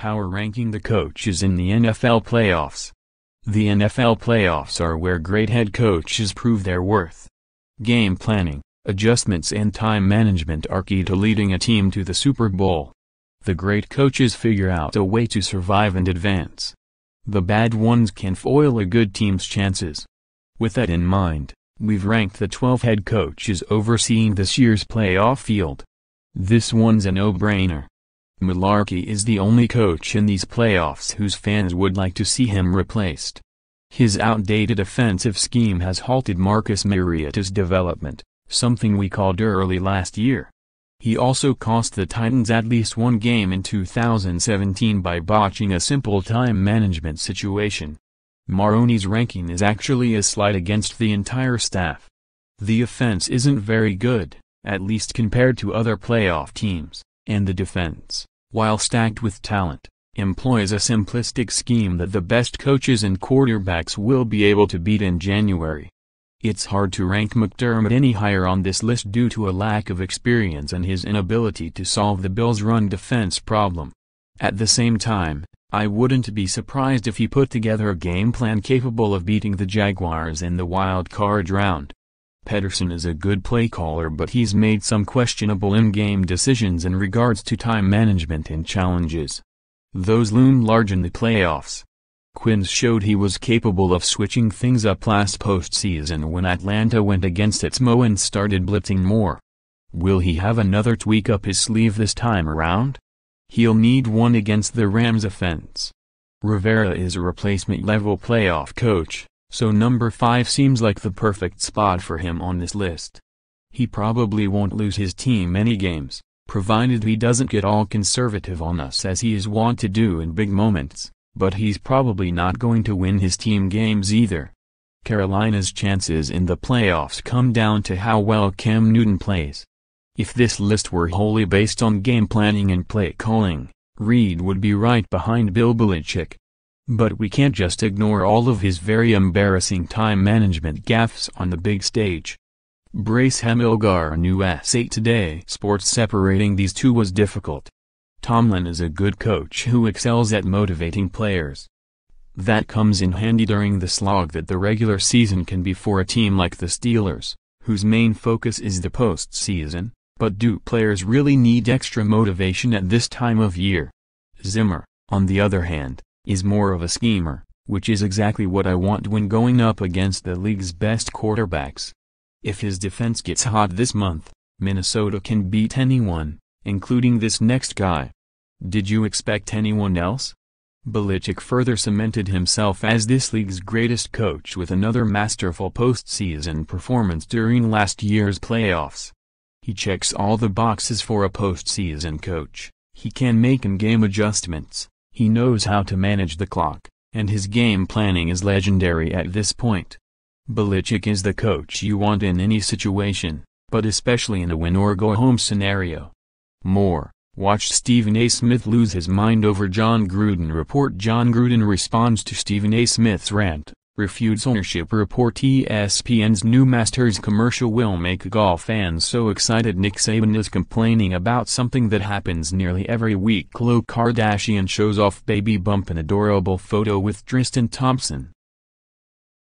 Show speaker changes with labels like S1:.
S1: power ranking the coaches in the NFL playoffs. The NFL playoffs are where great head coaches prove their worth. Game planning, adjustments and time management are key to leading a team to the Super Bowl. The great coaches figure out a way to survive and advance. The bad ones can foil a good team's chances. With that in mind, we've ranked the 12 head coaches overseeing this year's playoff field. This one's a no-brainer. Mularkey is the only coach in these playoffs whose fans would like to see him replaced. His outdated offensive scheme has halted Marcus Mariota's development, something we called early last year. He also cost the Titans at least one game in 2017 by botching a simple time management situation. Marrone's ranking is actually a slight against the entire staff. The offense isn't very good, at least compared to other playoff teams, and the defense, while stacked with talent, employs a simplistic scheme that the best coaches and quarterbacks will be able to beat in January. It's hard to rank McDermott any higher on this list due to a lack of experience and his inability to solve the Bills' run defense problem. At the same time, I wouldn't be surprised if he put together a game plan capable of beating the Jaguars in the wild card round. Pederson is a good play caller, but he's made some questionable in-game decisions in regards to time management and challenges. Those loom large in the playoffs. Quinn showed he was capable of switching things up last postseason when Atlanta went against its Mo and started blitzing more. Will he have another tweak up his sleeve this time around? He'll need one against the Rams offense. Rivera is a replacement-level playoff coach, so number 5 seems like the perfect spot for him on this list. He probably won't lose his team any games, provided he doesn't get all conservative on us as he is wont to do in big moments. But he's probably not going to win his team games either. Carolina's chances in the playoffs come down to how well Cam Newton plays. If this list were wholly based on game planning and play calling, Reid would be right behind Bill Belichick. But we can't just ignore all of his very embarrassing time management gaffes on the big stage. Brace Hemilgar on USA Today Sports separating these two was difficult. Tomlin is a good coach who excels at motivating players. That comes in handy during the slog that the regular season can be for a team like the Steelers, whose main focus is the postseason. But do players really need extra motivation at this time of year? Zimmer, on the other hand, is more of a schemer, which is exactly what I want when going up against the league's best quarterbacks. If his defense gets hot this month, Minnesota can beat anyone, including this next guy. Did you expect anyone else? Belichick further cemented himself as this league's greatest coach with another masterful postseason performance during last year's playoffs. He checks all the boxes for a postseason coach. He can make in-game adjustments, he knows how to manage the clock, and his game planning is legendary at this point. Belichick is the coach you want in any situation, but especially in a win-or-go-home scenario. More, watch Stephen A. Smith lose his mind over John Gruden report. John Gruden responds to Stephen A. Smith's rant, refutes ownership report. ESPN's new Masters commercial will make golf fans so excited. Nick Saban is complaining about something that happens nearly every week. Khloe Kardashian shows off baby bump in adorable photo with Tristan Thompson.